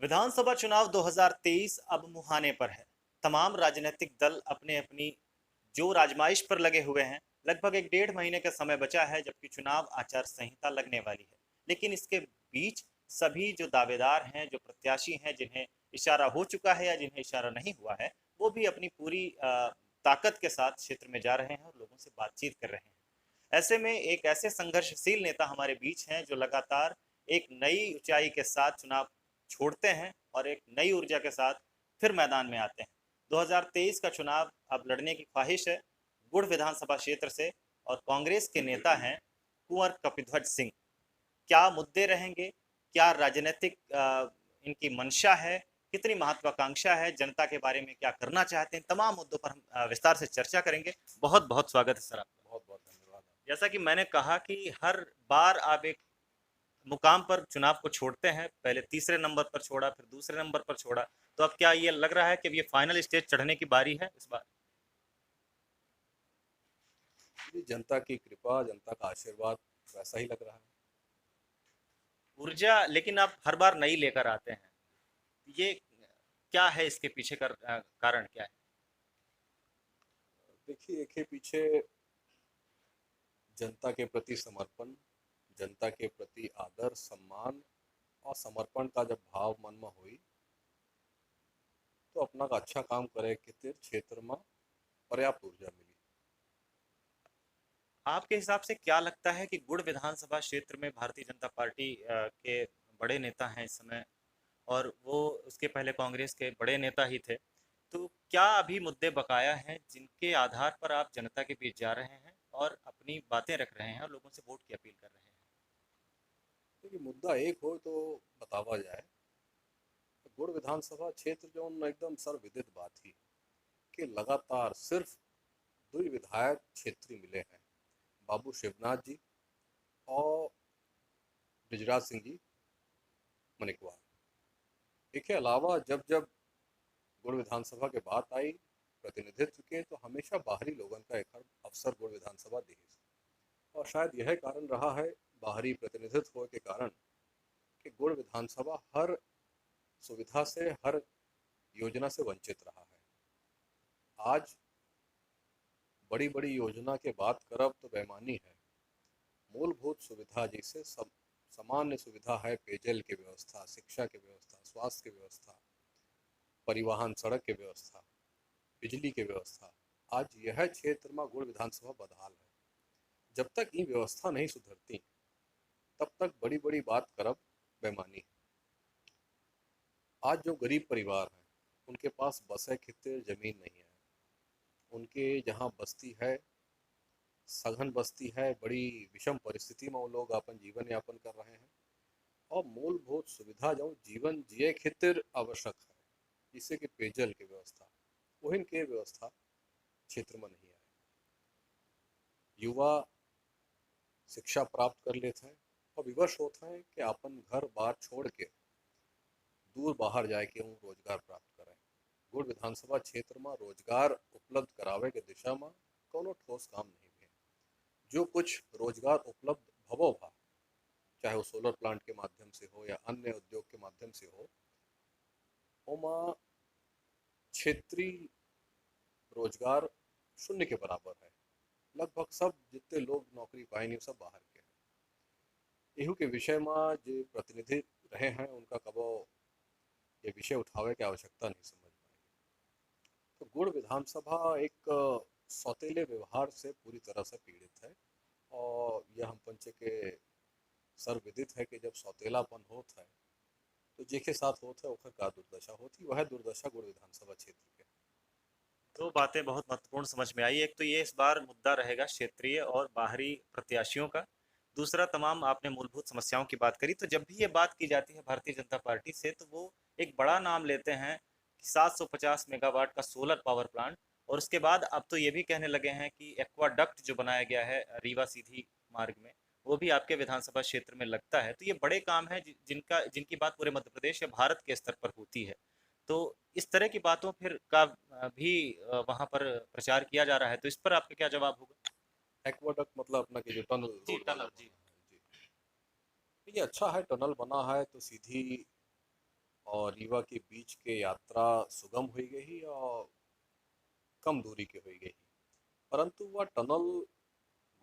विधानसभा चुनाव 2023 अब मुहाने पर है। तमाम राजनीतिक दल अपने अपनी जो आजमाइश पर लगे हुए हैं। लगभग एक डेढ़ महीने का समय बचा है जबकि चुनाव आचार संहिता लगने वाली है। लेकिन इसके बीच सभी जो दावेदार हैं, जो प्रत्याशी हैं, जिन्हें इशारा हो चुका है या जिन्हें इशारा नहीं हुआ है, वो भी अपनी पूरी ताकत के साथ क्षेत्र में जा रहे हैं और लोगों से बातचीत कर रहे हैं। ऐसे में एक ऐसे संघर्षशील नेता हमारे बीच हैं जो लगातार एक नई ऊंचाई के साथ चुनाव छोड़ते हैं और एक नई ऊर्जा के साथ फिर मैदान में आते हैं। 2023 का चुनाव अब लड़ने की ख्वाहिश है गुड़ विधानसभा क्षेत्र से और कांग्रेस के नेता हैं कुंवर कपिध्वज सिंह। क्या मुद्दे रहेंगे, क्या राजनीतिक इनकी मंशा है, कितनी महत्वाकांक्षा है, जनता के बारे में क्या करना चाहते हैं, तमाम मुद्दों पर हम विस्तार से चर्चा करेंगे। बहुत बहुत स्वागत है सर आपका। बहुत बहुत धन्यवाद। जैसा कि मैंने कहा कि हर बार आप एक मुकाम पर चुनाव को छोड़ते हैं, पहले तीसरे नंबर पर छोड़ा, फिर दूसरे नंबर पर छोड़ा, तो अब क्या ये लग रहा है कि अब ये फाइनल स्टेज चढ़ने की बारी है इस बार? जी, जनता की कृपा, जनता का आशीर्वाद वैसा ही लग रहा है। ऊर्जा लेकिन आप हर बार नई लेकर आते हैं, ये क्या है, इसके पीछे का कारण क्या है? देखिए, एक है पीछे जनता के प्रति समर्पण, जनता के प्रति आदर, सम्मान और समर्पण का जब भाव मन में हुई तो अपना का अच्छा काम करे खातिर क्षेत्र में पर्याप्त ऊर्जा मिली। आपके हिसाब से क्या लगता है कि गुड़ विधानसभा क्षेत्र में भारतीय जनता पार्टी के बड़े नेता हैं इस समय, और वो उसके पहले कांग्रेस के बड़े नेता ही थे, तो क्या अभी मुद्दे बकाया हैं जिनके आधार पर आप जनता के बीच जा रहे हैं और अपनी बातें रख रहे हैं और लोगों से वोट की अपील कर रहे हैं? देखिए, मुद्दा एक हो तो बतावा जाए तो गुड़ विधानसभा क्षेत्र जो एकदम सर्वविदित बात ही कि लगातार सिर्फ दो ही विधायक क्षेत्रीय मिले हैं, बाबू शिवनाथ जी और बृजराज सिंह जी मनिकवाल। इसके अलावा जब जब गुड़ विधानसभा के बात आई प्रतिनिधित्व के तो हमेशा बाहरी लोगों का एक अवसर गुड़ विधानसभा दी। और शायद यह कारण रहा है बाहरी प्रतिनिधित्व होने के कारण कि गुड़ विधानसभा हर सुविधा से हर योजना से वंचित रहा है। आज बड़ी बड़ी योजना के बात करब तो बेमानी है। मूलभूत सुविधा जैसे सामान्य सुविधा है, पेयजल की व्यवस्था, शिक्षा की व्यवस्था, स्वास्थ्य की व्यवस्था, परिवहन सड़क की व्यवस्था, बिजली की व्यवस्था, आज यह क्षेत्र में गुड़ विधानसभा बदहाल है। जब तक ये व्यवस्था नहीं सुधरती तब तक बड़ी बड़ी बात करब बेमानी है। आज जो गरीब परिवार हैं उनके पास बसे खातिर जमीन नहीं है, उनके जहाँ बस्ती है सघन बस्ती है, बड़ी विषम परिस्थिति में वो लोग अपन जीवन यापन कर रहे हैं। और मूलभूत सुविधा जो जीवन जिए खातिर आवश्यक है जिससे कि पेयजल की व्यवस्था वही के व्यवस्था क्षेत्र में नहीं है। युवा शिक्षा प्राप्त कर लेते हैं और विवश होते हैं कि अपन घर बार छोड़ के दूर बाहर जाए के वो रोजगार प्राप्त करें। गुड़ विधानसभा क्षेत्र में रोजगार उपलब्ध करावे के दिशा में कोनो ठोस काम नहीं है। जो कुछ रोजगार उपलब्ध भवो भा, चाहे वो सोलर प्लांट के माध्यम से हो या अन्य उद्योग के माध्यम से हो, ओमा क्षेत्रीय रोजगार शून्य के बराबर है। लगभग सब जितने लोग नौकरी पाएंगे सब बाहर के हैं। एहू के विषय में जो प्रतिनिधि रहे हैं उनका कबो ये विषय उठावे की आवश्यकता नहीं समझ पाएगी। तो गुड़ विधानसभा एक सौतेले व्यवहार से पूरी तरह से पीड़ित है। और यह हम पंचे के सर्वविदित है कि जब सौतेलापन होता है तो जेके साथ होता है ओकर का दुर्दशा होती, वह दुर्दशा गुड़ विधानसभा क्षेत्र के। दो बातें बहुत महत्वपूर्ण समझ में आई। एक तो ये इस बार मुद्दा रहेगा क्षेत्रीय और बाहरी प्रत्याशियों का। दूसरा, तमाम आपने मूलभूत समस्याओं की बात करी, तो जब भी ये बात की जाती है भारतीय जनता पार्टी से तो वो एक बड़ा नाम लेते हैं कि 750 मेगावाट का सोलर पावर प्लांट, और उसके बाद अब तो ये भी कहने लगे हैं कि एक्वाडक्ट जो बनाया गया है रीवा सीधी मार्ग में, वो भी आपके विधानसभा क्षेत्र में लगता है। तो ये बड़े काम है जिनकी बात पूरे मध्य प्रदेश या भारत के स्तर पर होती है। तो इस तरह की बातों फिर का भी वहां पर प्रचार किया जा रहा है, तो इस पर आपका क्या जवाब होगा? एक्वाडक्ट मतलब अपना के जो टनल जी, रोड वाला टनल जी। बना है जी, ये अच्छा है। टनल बना है तो सीधी और रीवा के बीच के यात्रा सुगम हुई गई और कम दूरी की हुई गई। परंतु वह टनल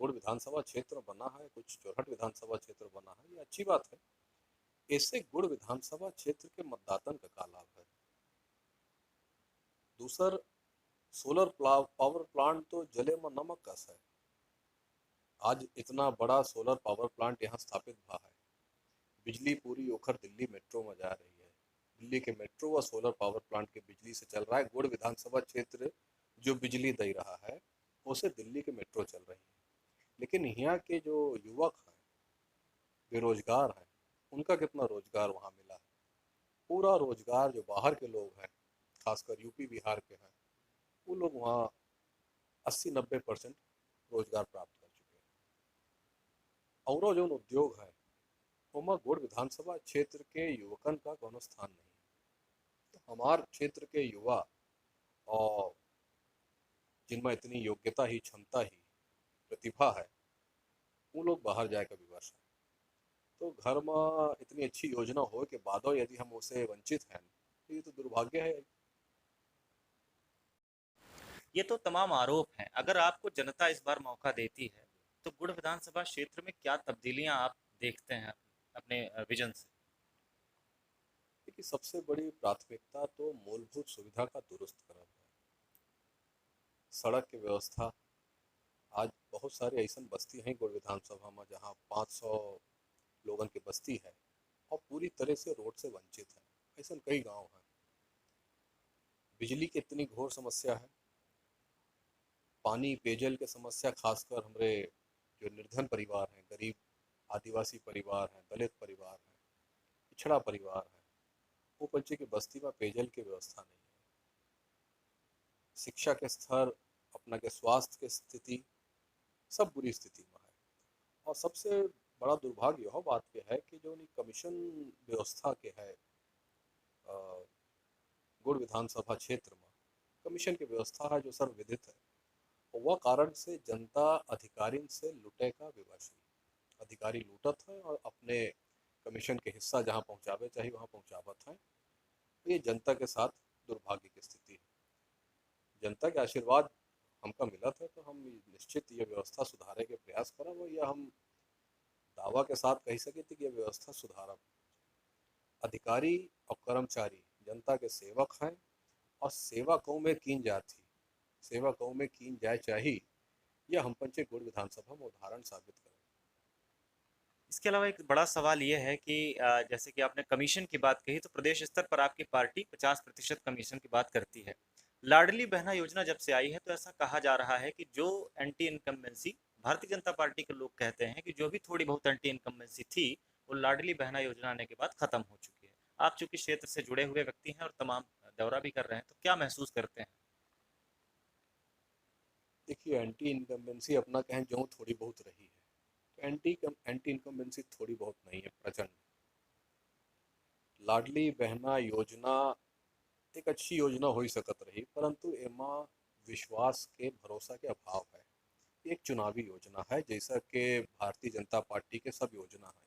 गुड़ विधानसभा क्षेत्र बना है, कुछ चौरहट विधानसभा क्षेत्र बना है, ये अच्छी बात है। इससे गुड़ विधानसभा क्षेत्र के मतदातन का क्या लाभ है? दूसर, पावर प्लांट तो जले में नमक कस है। आज इतना बड़ा सोलर पावर प्लांट यहाँ स्थापित हुआ है, बिजली पूरी ओखर दिल्ली मेट्रो में जा रही है। दिल्ली के मेट्रो व सोलर पावर प्लांट के बिजली से चल रहा है। गुड़ विधानसभा क्षेत्र जो बिजली दे रहा है उसे दिल्ली के मेट्रो चल रही है। लेकिन यहाँ के जो युवक हैं, बेरोजगार हैं, उनका कितना रोजगार वहाँ मिला है? पूरा रोजगार जो बाहर के लोग हैं, खासकर यूपी बिहार के हैं, वो लोग वहाँ 80-90% रोजगार प्राप्त कर चुके हैं। और जो उद्योग है ओमा गुड़ विधानसभा क्षेत्र के युवकन का कोनो स्थान नहीं है। तो हमार क्षेत्र के युवा और जिनमें इतनी योग्यता ही, क्षमता ही, प्रतिभा है, वो लोग बाहर जाए का विवश है। तो घर में इतनी अच्छी योजना हो के बादो यदि हम उसे वंचित हैं तो ये तो दुर्भाग्य है। ये तो तमाम आरोप हैं। अगर आपको जनता इस बार मौका देती है तो गुड़ विधानसभा क्षेत्र में क्या तब्दीलियां आप देखते हैं अपने विजन से? देखिए, सबसे बड़ी प्राथमिकता तो मूलभूत सुविधा का दुरुस्त करना है। सड़क की व्यवस्था, आज बहुत सारी ऐसा बस्ती हैं गुड़ विधानसभा में जहाँ 500 लोगन की बस्ती है और पूरी तरह से रोड से वंचित है। ऐसा कई गांव हैं। बिजली की इतनी घोर समस्या है, पानी पेयजल की समस्या, खासकर हमारे जो निर्धन परिवार हैं, गरीब आदिवासी परिवार हैं, दलित परिवार हैं, पिछड़ा परिवार है, वो बच्चे की बस्ती में पेयजल की व्यवस्था नहीं है। शिक्षा के स्तर, अपना के स्वास्थ्य की स्थिति, सब बुरी स्थिति में है। और सबसे बड़ा दुर्भाग्य यह बात के है कि जो कमीशन व्यवस्था के है गुड़ विधानसभा क्षेत्र में, कमीशन की व्यवस्था है जो सर्वविदित है, और वह कारण से जनता अधिकारी से लुटे का विवश है। अधिकारी लूटत हैं और अपने कमीशन के हिस्सा जहाँ पहुँचावे चाहिए वहाँ पहुँचावत हैं। तो ये जनता के साथ दुर्भाग्य की स्थिति है। जनता के आशीर्वाद हमका मिलत है तो हम निश्चित ये व्यवस्था सुधारे के प्रयास करब, या हम दावा के साथ कह सके कि ये व्यवस्था सुधारब। अधिकारी और कर्मचारी जनता के सेवक हैं और सेवा कौ में कीन जाती, सेवा कौ में कीन जाए चाहिए, यह हम पंचे गुड़ विधानसभा में उदाहरण साबित करें। इसके अलावा एक बड़ा सवाल ये है कि जैसे कि आपने कमीशन की बात कही, तो प्रदेश स्तर पर आपकी पार्टी 50% कमीशन की बात करती है। लाडली बहना योजना जब से आई है तो ऐसा कहा जा रहा है कि जो anti incumbency, Bharatiya Janata party के लोग कहते हैं कि जो भी थोड़ी बहुत एंटी इनकम्बेंसी थी वो लाडली बहना योजना आने के बाद खत्म हो चुकी है। आप चूंकि क्षेत्र से जुड़े हुए व्यक्ति हैं और तमाम दौरा भी कर रहे हैं, तो क्या महसूस करते हैं? देखिए, एंटी इनकम्बेंसी अपना कहें जो थोड़ी बहुत रही है, तो एंटी इनकम्बेंसी थोड़ी बहुत नहीं है, प्रचंड। लाडली बहना योजना एक अच्छी योजना हो सकत रही, परंतु एमा विश्वास के भरोसा के अभाव है। एक चुनावी योजना है, जैसा कि भारतीय जनता पार्टी के सब योजना है।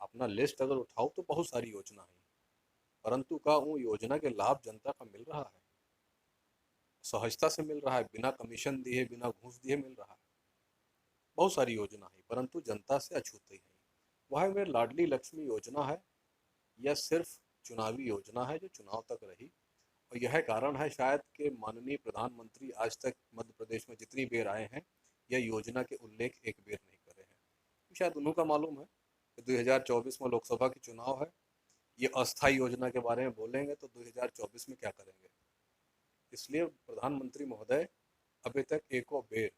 अपना लिस्ट अगर उठाओ तो बहुत सारी योजना है, परंतु का वो योजना के लाभ जनता का मिल रहा है? सहजता से मिल रहा है, बिना कमीशन दिए, बिना घूस दिए मिल रहा है। बहुत सारी योजना है परंतु जनता से अछूती है। वह मेरे लाडली लक्ष्मी योजना है, यह सिर्फ चुनावी योजना है जो चुनाव तक रही। और यह कारण है शायद कि माननीय प्रधानमंत्री आज तक मध्य प्रदेश में जितनी बेर आए हैं यह योजना के उल्लेख एक बेर नहीं करे हैं। शायद उन्हों का मालूम है कि 2024 में लोकसभा की चुनाव है, ये अस्थायी योजना के बारे में बोलेंगे तो 2024 में क्या करेंगे। इसलिए प्रधानमंत्री महोदय अभी तक एको बेर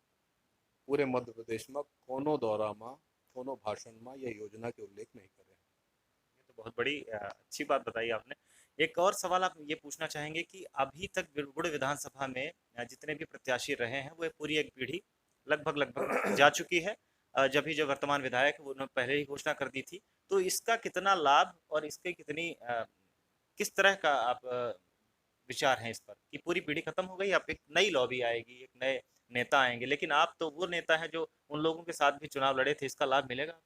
पूरे मध्य प्रदेश में कोनो दौरा में, कोनो भाषण में यह योजना के उल्लेख नहीं करे। ये तो बहुत बड़ी अच्छी बात बताई आपने। एक और सवाल आप ये पूछना चाहेंगे कि अभी तक गुड़ विधानसभा में जितने भी प्रत्याशी रहे हैं वो पूरी एक पीढ़ी लगभग लगभग जा चुकी है। जब भी जो वर्तमान विधायक है वो उन्होंने पहले ही घोषणा कर दी थी। तो इसका कितना लाभ और इसके कितनी किस तरह का आप विचार हैं इस पर कि पूरी पीढ़ी खत्म हो गई, अब एक नई लॉबी आएगी, एक नए नेता आएंगे, लेकिन आप तो वो नेता हैं जो उन लोगों के साथ भी चुनाव लड़े थे, इसका लाभ मिलेगा?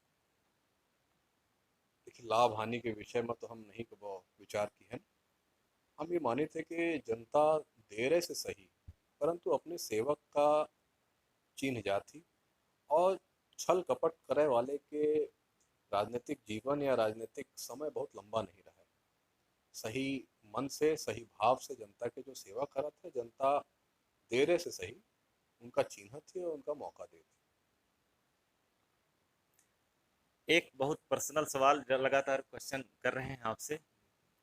देखिए, लाभ हानि के विषय में तो हम नहीं कबो विचार की है। हम ये माने थे कि जनता देरे से सही परंतु अपने सेवक का चिन्ह जाती और छल कपट करे वाले के राजनीतिक जीवन या राजनीतिक समय बहुत लंबा नहीं रहा है। सही मन से सही भाव से जनता के जो सेवा करत है, जनता देरे से सही उनका चिन्ह थी और उनका मौका दे थी। एक बहुत पर्सनल सवाल लगातार क्वेश्चन कर रहे हैं आपसे।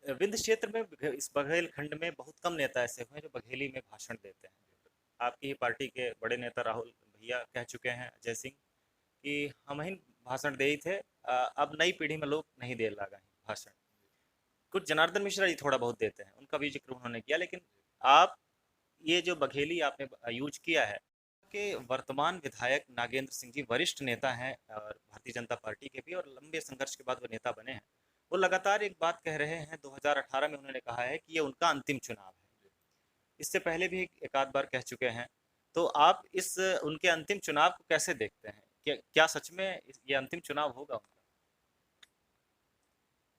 विंध्य क्षेत्र में इस बघेलखंड में बहुत कम नेता ऐसे हुए हैं जो बघेली में भाषण देते हैं। आपकी ही पार्टी के बड़े नेता राहुल भैया कह चुके हैं, अजय सिंह, कि हम ही भाषण दे ही थे, अब नई पीढ़ी में लोग नहीं दे लगा है भाषण। कुछ जनार्दन मिश्रा जी थोड़ा बहुत देते हैं, उनका भी जिक्र उन्होंने किया, लेकिन आप ये जो बघेली आपने यूज किया है कि वर्तमान विधायक नागेंद्र सिंह जी वरिष्ठ नेता हैं और भारतीय जनता पार्टी के भी, और लंबे संघर्ष के बाद वो नेता बने हैं। वो लगातार एक बात कह रहे हैं, 2018 में उन्होंने कहा है कि ये उनका अंतिम चुनाव है। इससे पहले भी एक आध बार कह चुके हैं। तो आप इस उनके अंतिम चुनाव को कैसे देखते हैं? क्या सच में ये अंतिम चुनाव होगा उनका?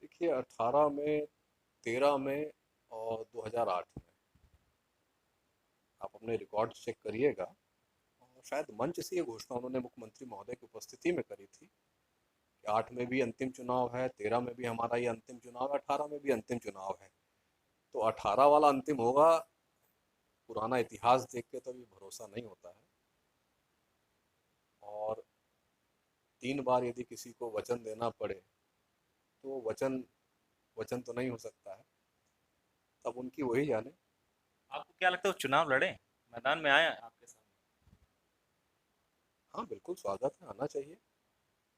देखिए, 18 में, 13 में और 2008 में आप अपने रिकॉर्ड चेक करिएगा। और शायद मंच से ये घोषणा उन्होंने मुख्यमंत्री महोदय की उपस्थिति में करी थी कि 8 में भी अंतिम चुनाव है, 13 में भी हमारा ये अंतिम चुनाव है, 18 में भी अंतिम चुनाव है। तो 18 वाला अंतिम होगा, पुराना इतिहास देख के तो अभी भरोसा नहीं होता है। और 3 बार यदि किसी को वचन देना पड़े तो वचन वचन तो नहीं हो सकता है। तब उनकी वही जाने। आपको क्या लगता है वो चुनाव लड़े, मैदान में आए आपके सामने? हाँ, बिल्कुल स्वागत है, आना चाहिए।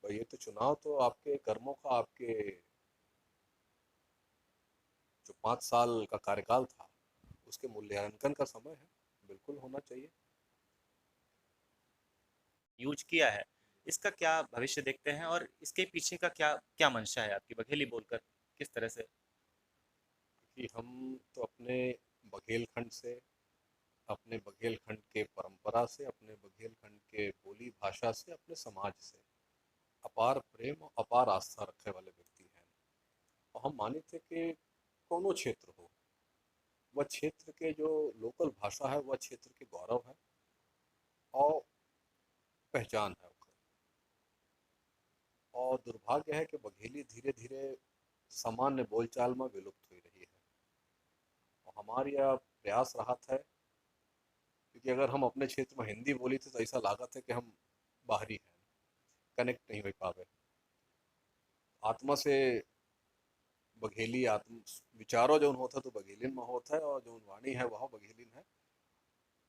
और ये तो चुनाव तो आपके कर्मों का, आपके जो 5 साल का कार्यकाल था उसके मूल्यांकन का समय है, बिल्कुल होना चाहिए। यूज किया है, इसका क्या भविष्य देखते हैं और इसके पीछे का क्या क्या मंशा है आपकी बघेली बोलकर? किस तरह से? कि हम तो अपने बघेलखंड से, अपने बघेलखंड के परंपरा से, अपने बघेलखंड के बोली भाषा से, अपने समाज से अपार प्रेम और अपार आस्था रखने वाले व्यक्ति हैं। और हम माने थे कि कोनो क्षेत्र हो, वह क्षेत्र के जो लोकल भाषा है वह क्षेत्र के गौरव है और पहचान है। और दुर्भाग्य है कि बघेली धीरे धीरे सामान्य बोलचाल में विलुप्त हो रही है। और हमारा यह प्रयास रहा था, क्योंकि अगर हम अपने क्षेत्र में हिंदी बोली थे तो ऐसा लागत है कि हम बाहरी हैं, कनेक्ट नहीं हो पावे। आत्मा से बघेली आत्म विचारो जो होता तो बघेलिन में होता है, और जो वाणी है वह बघेलिन है।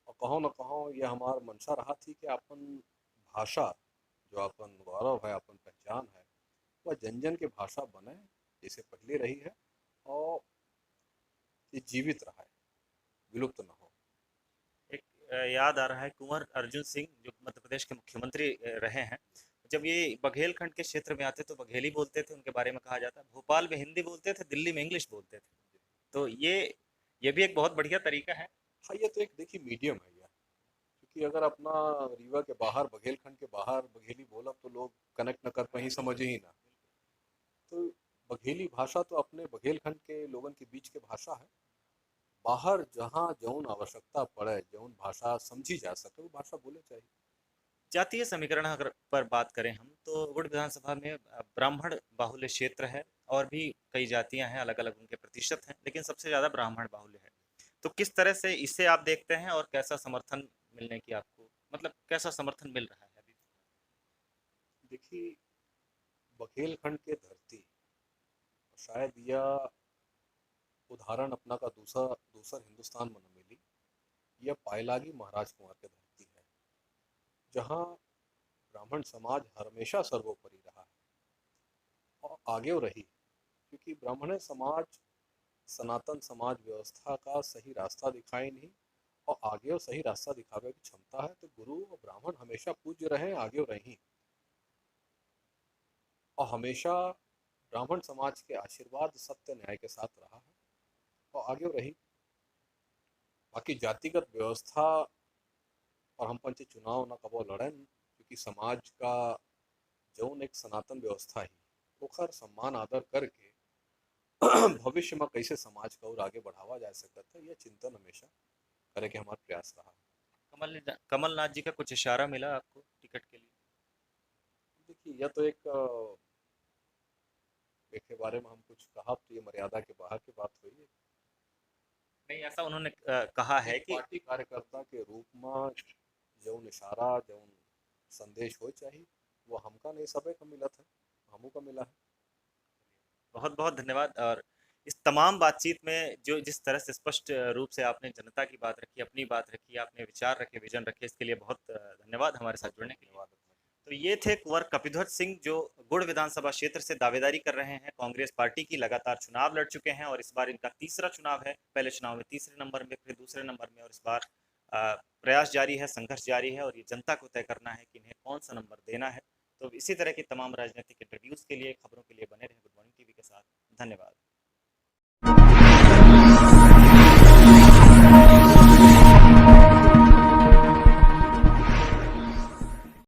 और कहो न कहो यह हमार मंशा रहा थी कि अपन भाषा, जो अपन गौरव है, अपन पहचान है, वह जन जन की भाषा बने जैसे पहले रही है, और ये जीवित रहा है, विलुप्त न हो। एक याद आ रहा है, कुंवर अर्जुन सिंह जो मध्य प्रदेश के मुख्यमंत्री रहे हैं, जब ये बघेलखंड के क्षेत्र में आते तो बघेली बोलते थे, उनके बारे में कहा जाता है। भोपाल में हिंदी बोलते थे, दिल्ली में इंग्लिश बोलते थे। तो ये भी एक बहुत बढ़िया तरीका है। हाँ, ये तो एक देखिए मीडियम है यह। क्योंकि अगर अपना रीवा के बाहर, बघेलखंड के बाहर बघेली बोला तो लोग कनेक्ट न कर पाए, समझे ही ना। तो बघेली भाषा तो अपने बघेलखंड के लोगों के बीच के भाषा है। बाहर जहाँ जौन आवश्यकता पड़े, जौन भाषा समझी जा सके, वो भाषा बोले चाहिए। जातीय समीकरण अगर पर बात करें हम, तो गुड़ विधानसभा में ब्राह्मण बाहुल्य क्षेत्र है, और भी कई जातियां हैं, अलग अलग उनके प्रतिशत हैं, लेकिन सबसे ज्यादा ब्राह्मण बाहुल्य है। तो किस तरह से इसे आप देखते हैं और कैसा समर्थन मिलने की आपको, मतलब कैसा समर्थन मिल रहा है अभी? देखिए, बघेलखंड के धरती, शायद यह उदाहरण अपना का दूसरा दूसर हिंदुस्तान में न मिली। यह पायलागी महाराज कुंवर के धरती है, जहाँ ब्राह्मण समाज हमेशा सर्वोपरि रहा है और आगे रही। क्योंकि ब्राह्मण समाज सनातन समाज व्यवस्था का सही रास्ता दिखाए नहीं, और आगे और सही रास्ता दिखावे की क्षमता है। तो गुरु और ब्राह्मण हमेशा पूज्य रहे, आगे रही, और हमेशा ब्राह्मण समाज के आशीर्वाद सत्य न्याय के साथ रहा है और आगे रही। बाकी जातिगत व्यवस्था और हम पंच चुनाव न कबो लड़न, क्योंकि समाज का जौन एक सनातन व्यवस्था ही ओकर सम्मान आदर करके भविष्य में कैसे समाज का और आगे बढ़ावा जा सकता है, यह चिंतन हमेशा करे के हमारा प्रयास रहा। कमलनाथ जी का कुछ इशारा मिला आपको टिकट के लिए? देखिए, यह तो एक के बारे में हम कुछ कहा तो ये मर्यादा के बाहर की बात हुई है। नहीं, ऐसा उन्होंने कहा है एक कि पार्टी कार्यकर्ता के रूप में जौन इशारा जौन संदेश हो चाहिए वो हमका नहीं सबे का मिला था, हमू का मिला है। बहुत बहुत धन्यवाद। और इस तमाम बातचीत में जो जिस तरह से स्पष्ट रूप से आपने जनता की बात रखी, अपनी बात रखी, आपने विचार रखे, विजन रखे, इसके लिए बहुत धन्यवाद हमारे साथ जुड़ने के लिए। धन्यवाद। तो ये थे कुंवर कपिध्वज सिंह, जो गुड़ विधानसभा क्षेत्र से दावेदारी कर रहे हैं। कांग्रेस पार्टी की लगातार चुनाव लड़ चुके हैं और इस बार इनका तीसरा चुनाव है। पहले चुनाव में तीसरे नंबर में, फिर दूसरे नंबर में, और इस बार प्रयास जारी है, संघर्ष जारी है और ये जनता को तय करना है कि इन्हें कौन सा नंबर देना है। तो इसी तरह की तमाम राजनीतिक इंटरव्यूज के लिए, खबरों के लिए बने रहे गुड मॉर्निंग टीवी के साथ। धन्यवाद।